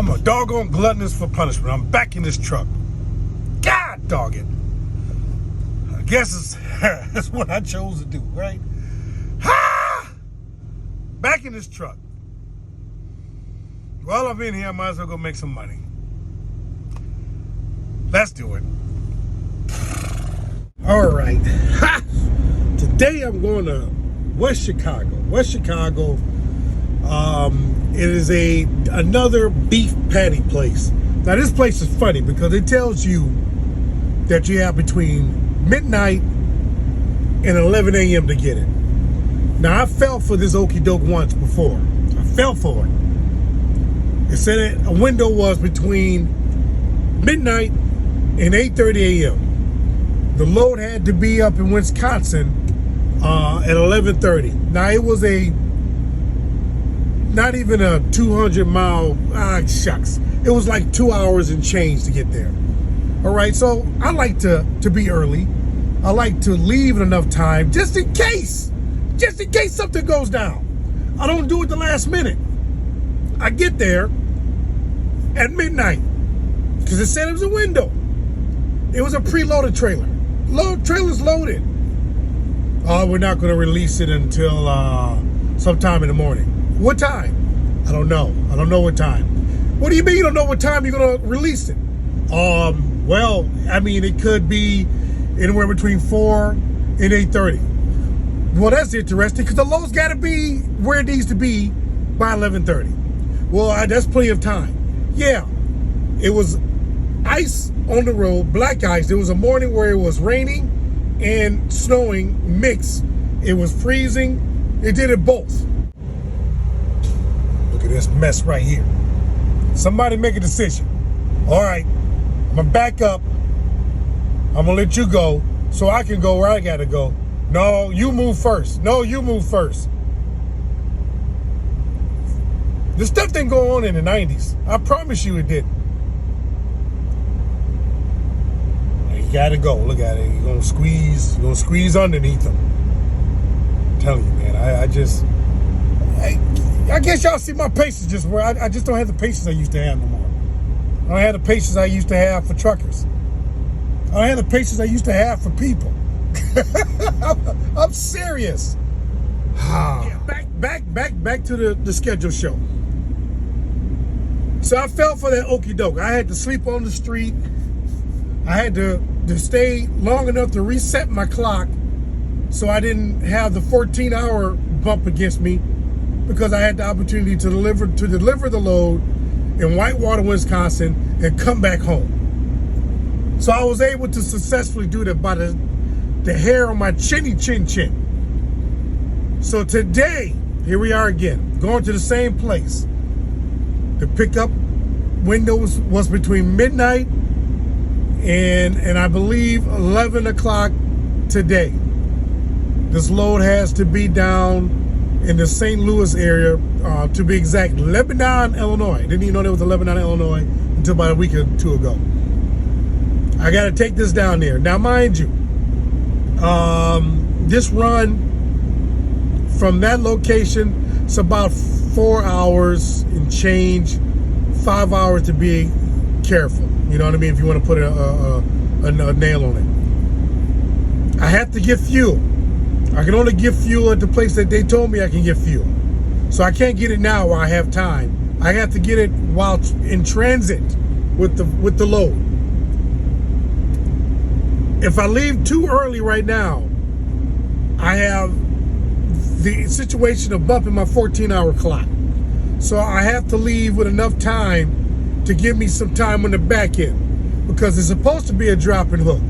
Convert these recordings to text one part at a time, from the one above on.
I'm a doggone gluttonous for punishment. I'm back in this truck. God dog it. I guess that's what I chose to do, right? Ha! Back in this truck. While I'm in here, I might as well go make some money. Let's do it. All right. Ha! Today I'm going to West Chicago. West Chicago. It is another beef patty place. Now this place is funny because it tells you that you have between midnight and 11 a.m. to get it. Now I fell for this okie doke once before. I fell for it. It said a window was between midnight and 8:30 a.m. The load had to be up in Wisconsin at 11:30. Now it was not even a 200-mile, shucks. It was like 2 hours and change to get there. All right, so I like to be early. I like to leave in enough time just in case something goes down. I don't do it the last minute. I get there at midnight because it said it was a window. It was a preloaded trailer. Trailer's loaded. We're not going to release it until sometime in the morning. What time? I don't know. I don't know what time. What do you mean you don't know what time you're going to release it? Well, I mean, it could be anywhere between 4 and 8:30. Well, that's interesting because the load's got to be where it needs to be by 11:30. Well, that's plenty of time. Yeah, it was ice on the road, black ice. There was a morning where it was raining and snowing mixed. It was freezing. It did it both. Look at this mess right here. Somebody make a decision. All right, I'm gonna back up. I'm gonna let you go so I can go where I gotta go. No, you move first. No, you move first. This stuff didn't go on in the 90s. I promise you it didn't. You gotta go. Look at it. You're gonna squeeze underneath them. I'm telling you, man. I guess y'all see my patience just where I just don't have the patience I used to have no more. I don't have the patience I used to have for truckers. I don't have the patience I used to have for people. I'm serious. Yeah, back to the schedule show. So I fell for that okie doke. I had to sleep on the street. I had to stay long enough to reset my clock so I didn't have the 14-hour bump against me because I had the opportunity to deliver the load in Whitewater, Wisconsin and come back home. So I was able to successfully do that by the hair on my chinny chin. So today, here we are again, going to the same place. The pickup window was between midnight and I believe 11 o'clock today. This load has to be down in the St. Louis area, to be exact, Lebanon, Illinois. Didn't even know there was a Lebanon, Illinois until about a week or two ago. I got to take this down there. Now, mind you, this run from that location, it's about 4 hours and change, 5 hours to be careful. You know what I mean? If you want to put a nail on it. I have to get fuel. I can only get fuel at the place that they told me I can get fuel. So I can't get it now while I have time. I have to get it while in transit with the load. If I leave too early right now, I have the situation of bumping my 14-hour clock. So I have to leave with enough time to give me some time on the back end because it's supposed to be a drop and hook,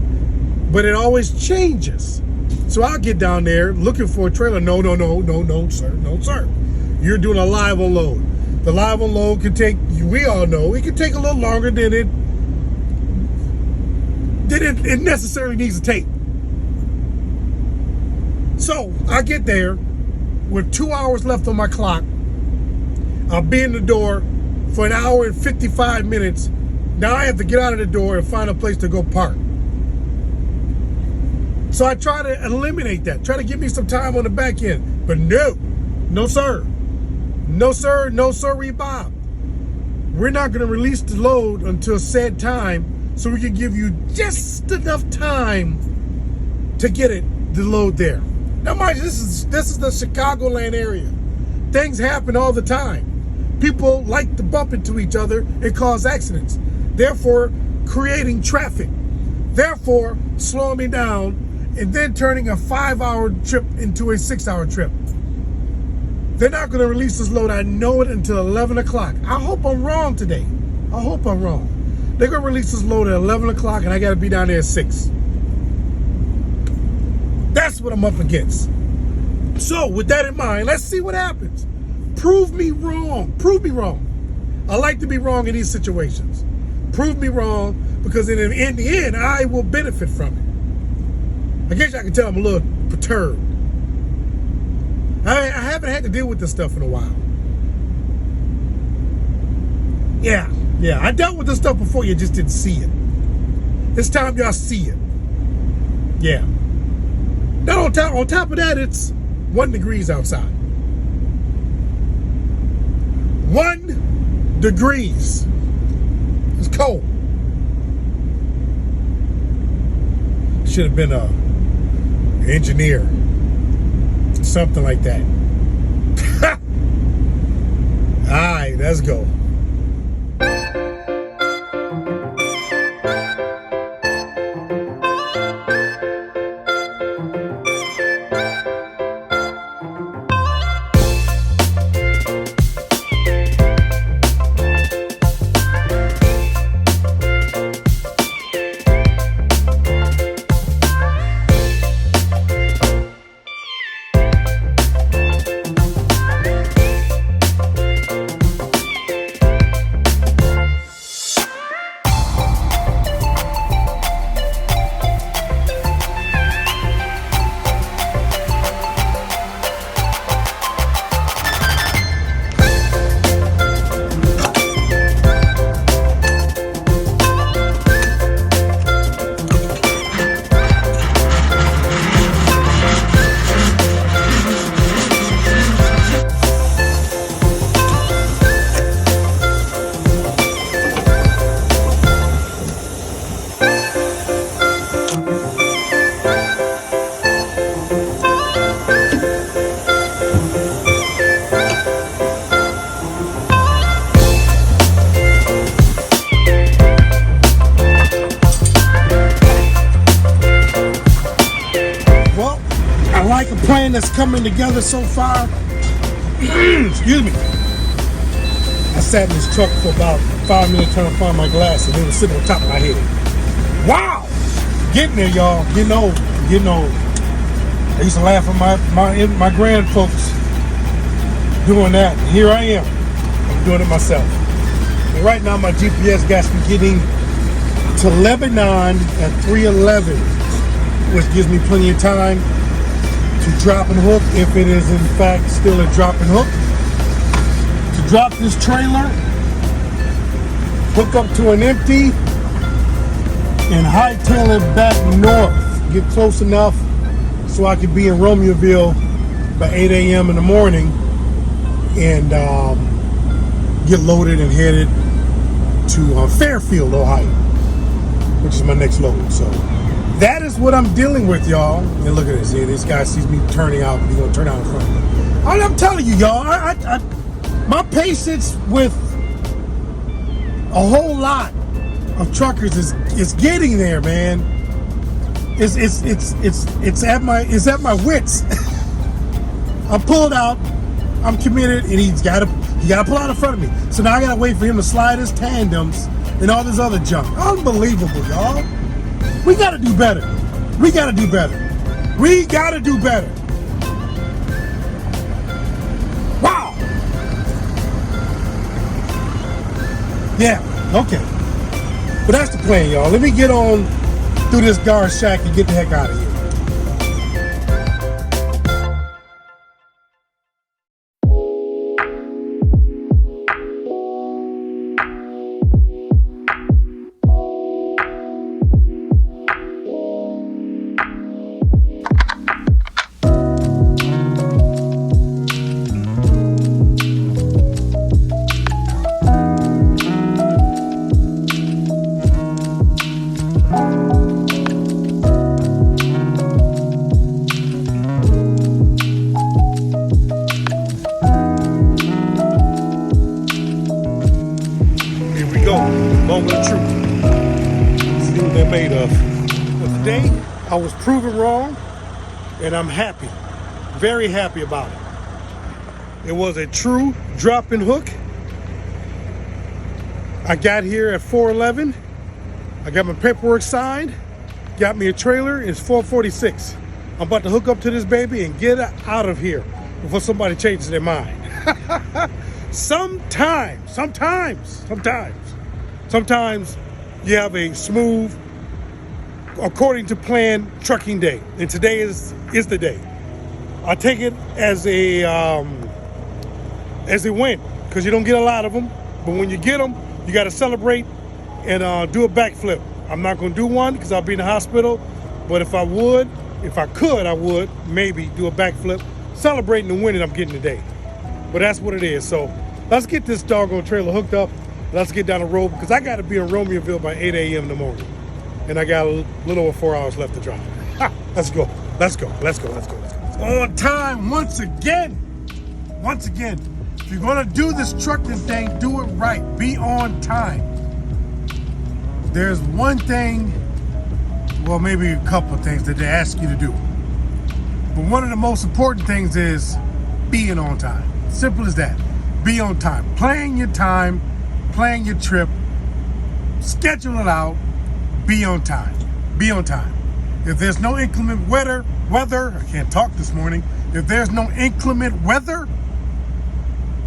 but it always changes. So I'll get down there looking for a trailer. No, sir. You're doing a live unload. The live unload can take, we all know, it can take a little longer than it necessarily needs to take. So I get there with 2 hours left on my clock. I'll be in the door for an hour and 55 minutes. Now I have to get out of the door and find a place to go park. So I try to eliminate that, try to give me some time on the back end. But no sir, Bob. we're not going to release the load until said time, so we can give you just enough time to get the load there. Now, mind you, this is the Chicagoland area. Things happen all the time. People like to bump into each other and cause accidents, therefore creating traffic, therefore slowing me down, and then turning a 5-hour trip into a 6-hour trip. They're not going to release this load, I know it, until 11 o'clock. I hope I'm wrong today. I hope I'm wrong. They're going to release this load at 11 o'clock, and I got to be down there at 6. That's what I'm up against. So, with that in mind, let's see what happens. Prove me wrong. Prove me wrong. I like to be wrong in these situations. Prove me wrong, because in the end, I will benefit from it. I guess I can tell I'm a little perturbed. I haven't had to deal with this stuff in a while. Yeah, I dealt with this stuff before, you just didn't see it. It's time y'all see it. Yeah. Now on top of that, it's 1 degrees outside. 1 degrees. It's cold. Should have been an engineer. Something like that. All right, let's go. That's coming together so far. Excuse me. I sat in this truck for about 5 minutes trying to find my glass, and it was sitting on top of my head. Wow! Getting there, y'all. Getting old. I used to laugh at my grand folks doing that. And here I am. I'm doing it myself. And right now my GPS got me getting to Lebanon at 3:11, which gives me plenty of time to drop and hook, if it is in fact still a drop and hook, to drop this trailer, hook up to an empty, and hightail it back north. Get close enough so I could be in Romeoville by 8 a.m. in the morning and get loaded and headed to Fairfield, Ohio, which is my next load. So that is what I'm dealing with, y'all. And look at this. Here, this guy sees me turning out, and he's gonna turn out in front of me. I'm telling you, y'all, my patience with a whole lot of truckers is getting there, man. It's at my wits. I'm pulled out. I'm committed, and he gotta pull out in front of me. So now I gotta wait for him to slide his tandems and all this other junk. Unbelievable, y'all. We gotta do better. We gotta do better. We gotta do better. Wow. Yeah, okay. But that's the plan, y'all. Let me get on through this guard shack and get the heck out of here. go. Moment of truth. See what they're made of. But today, I was proven wrong, and I'm happy. Very happy about it. It was a true drop-in hook. I got here at 4:11. I got my paperwork signed. Got me a trailer. It's 4:46. I'm about to hook up to this baby and get out of here before somebody changes their mind. Sometimes you have a smooth, according to plan, trucking day, and today is the day. I take it as a win, because you don't get a lot of them, but when you get them, you got to celebrate and do a backflip. I'm not going to do one because I'll be in the hospital, but if I could, I would maybe do a backflip, celebrating the win that I'm getting today. But that's what it is. So let's get this doggone trailer hooked up. Let's get down the road, because I got to be in Romeoville by 8 a.m. in the morning. And I got a little over 4 hours left to drive. Let's go. On time once again. If you're going to do this trucking thing, do it right. Be on time. There's one thing, well, maybe a couple of things that they ask you to do. But one of the most important things is being on time. Simple as that. Be on time. Plan your time, plan your trip, schedule it out, be on time. Be on time. If there's no inclement weather, I can't talk this morning. If there's no inclement weather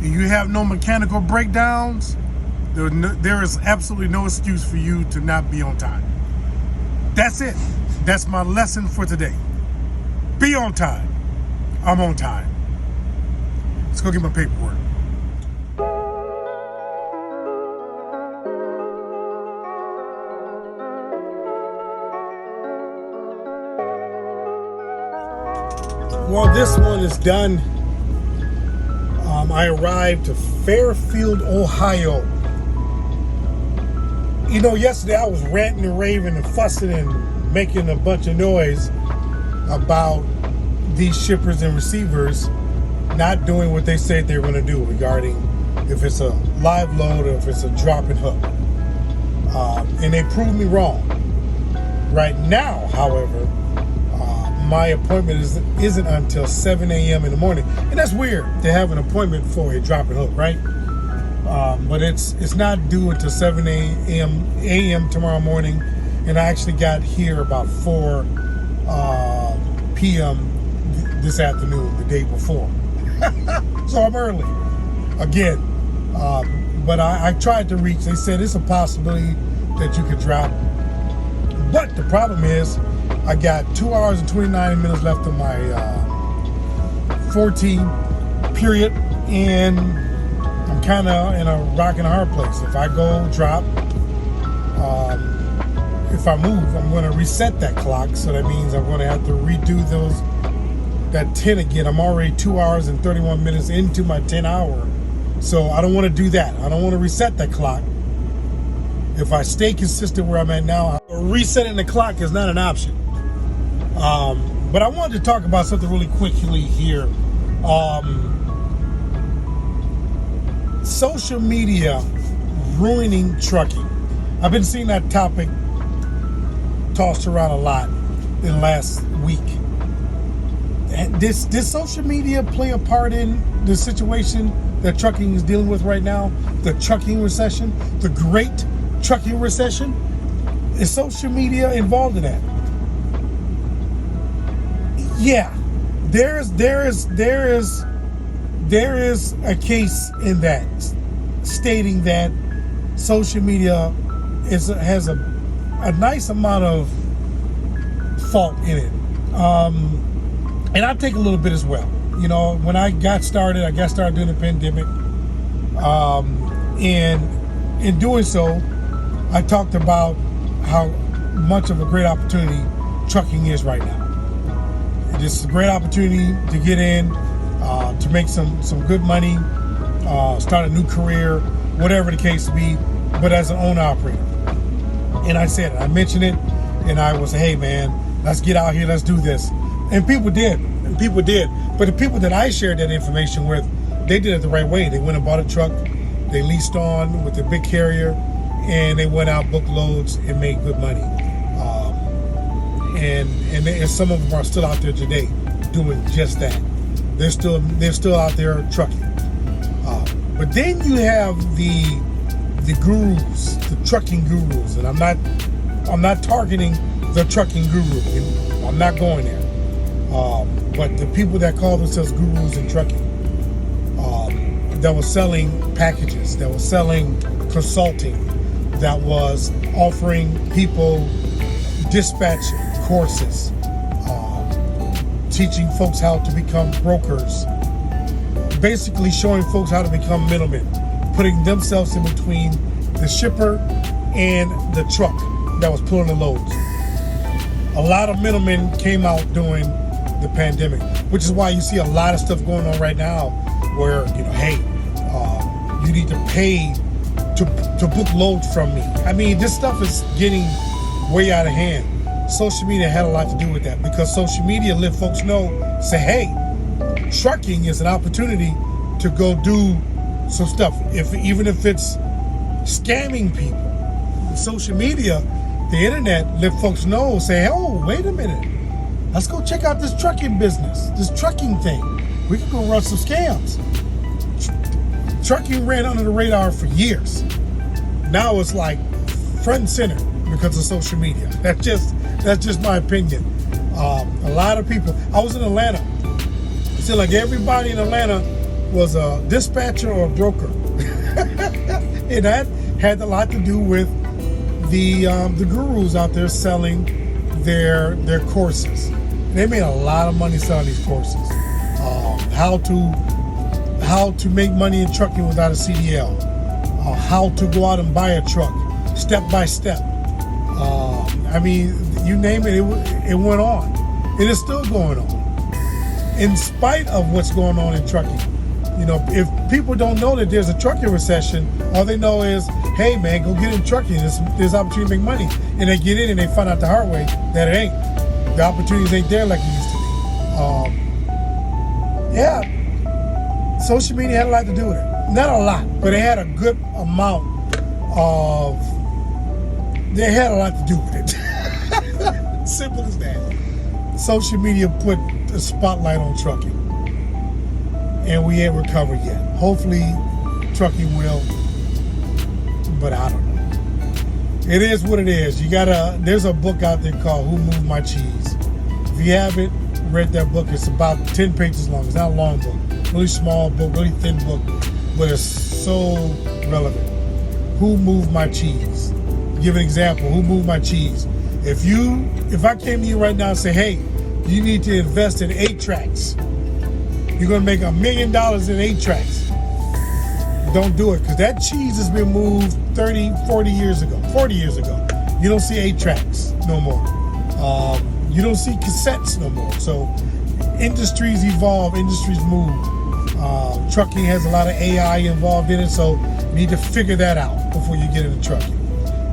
and you have no mechanical breakdowns, there is absolutely no excuse for you to not be on time. That's it. That's my lesson for today. Be on time. I'm on time. Let's go get my paperwork. Well, this one is done. I arrived to Fairfield, Ohio. You know, yesterday I was ranting and raving and fussing and making a bunch of noise about these shippers and receivers not doing what they said they were going to do regarding if it's a live load or if it's a drop and hook. And they proved me wrong. Right now, however, my appointment isn't until 7 a.m. in the morning. And that's weird to have an appointment for a drop and hook, right? But it's not due until 7 a.m. tomorrow morning. And I actually got here about 4 p.m. this afternoon, the day before. So I'm early again. But I tried to reach. They said it's a possibility that you could drop. But the problem is, I got 2 hours and 29 minutes left on my 14 period, and I'm kind of in a rock and a hard place. If I go drop, if I move, I'm going to reset that clock. So that means I'm going to have to redo that 10 again. I'm already 2 hours and 31 minutes into my 10 hour. So I don't want to do that. I don't want to reset that clock. If I stay consistent where I'm at now, resetting the clock is not an option. But I wanted to talk about something really quickly here. Social media ruining trucking. I've been seeing that topic tossed around a lot in the last week. Did social media play a part in the situation that trucking is dealing with right now? The trucking recession, the great trucking recession? Is social media involved in that? Yeah, there is a case in that stating that social media has a nice amount of fault in it, and I take a little bit as well. You know, when I got started during the pandemic, and in doing so, I talked about how much of a great opportunity trucking is right now. This is a great opportunity to get in, to make some good money, start a new career, whatever the case be, but as an owner operator. And I said it, I mentioned it, and I was, hey man, let's get out here, let's do this. And people did. But the people that I shared that information with, they did it the right way. They went and bought a truck, they leased on with a big carrier, and they went out, booked loads, and made good money. And some of them are still out there today doing just that. They're still out there trucking. But then you have the gurus, the trucking gurus, and I'm not targeting the trucking guru. I'm not going there. But the people that call themselves gurus in trucking, that was selling packages, that was selling consulting, that was offering people dispatch courses, teaching folks how to become brokers, basically showing folks how to become middlemen, putting themselves in between the shipper and the truck that was pulling the loads. A lot of middlemen came out during the pandemic, which is why you see a lot of stuff going on right now where, hey, you need to pay to book loads from me. I mean, this stuff is getting way out of hand. Social media had a lot to do with that, because social media let folks know, say, hey, trucking is an opportunity to go do some stuff, even if it's scamming people. Social media, the internet, let folks know, say, oh, wait a minute, let's go check out this trucking business, this trucking thing. We can go run some scams. Trucking ran under the radar for years. Now it's like front and center because of social media. That's just my opinion. A lot of people. I was in Atlanta. It seemed like everybody in Atlanta was a dispatcher or a broker, and that had a lot to do with the gurus out there selling their courses. They made a lot of money selling these courses. How to make money in trucking without a CDL. How to go out and buy a truck, step by step. I mean, you name it, it went on. It is still going on. In spite of what's going on in trucking. If people don't know that there's a trucking recession, all they know is, hey man, go get in trucking. There's opportunity to make money. And they get in and they find out the hard way that it ain't. The opportunities ain't there like it used to be. Yeah, social media had a lot to do with it. Not a lot, but it had a good amount of, they had a lot to do with it. Simple as that. Social media put a spotlight on trucking, and we ain't recovered yet. Hopefully trucking will, but I don't know. It is what it is. There's a book out there called Who Moved My Cheese. If you haven't read that book, it's about 10 pages long. It's not a long book. Really small book, really thin book, but it's so relevant. Who moved my cheese? Give an example. Who moved my cheese? If I came to you right now and say, hey, you need to invest in 8 tracks. You're going to make $1 million in 8 tracks. Don't do it, because that cheese has been moved 30, 40 years ago. You don't see 8 tracks no more. You don't see cassettes no more. So industries evolve, industries move. Trucking has a lot of AI involved in it, so you need to figure that out before you get into trucking.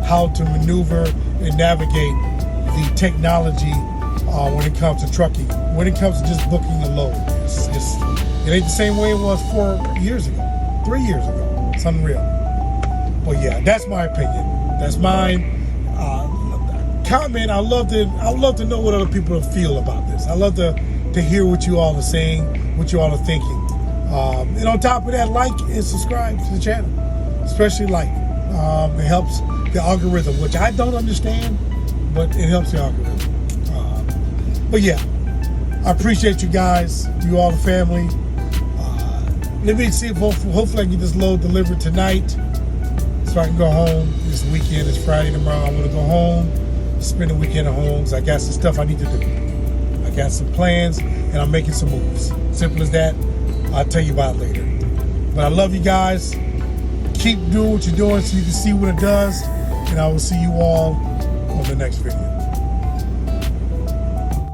How to maneuver and navigate the technology when it comes to trucking. When it comes to just booking a load, it ain't the same way it was 4 years ago, 3 years ago. It's unreal. But yeah, that's my opinion. That's mine. Comment. I love to know what other people feel about this. I love to hear what you all are saying, what you all are thinking. And on top of that, like and subscribe to the channel, especially like. It helps the algorithm, which I don't understand, but it helps the algorithm. But yeah, I appreciate you guys, you all the family. Let me see if hopefully I can get this load delivered tonight so I can go home this weekend. It's Friday tomorrow. I want to go home, spend the weekend at home. So I got some stuff I need to do. I got some plans, and I'm making some moves. Simple as that. I'll tell you about it later. But I love you guys. Keep doing what you're doing so you can see what it does. And I will see you all on the next video.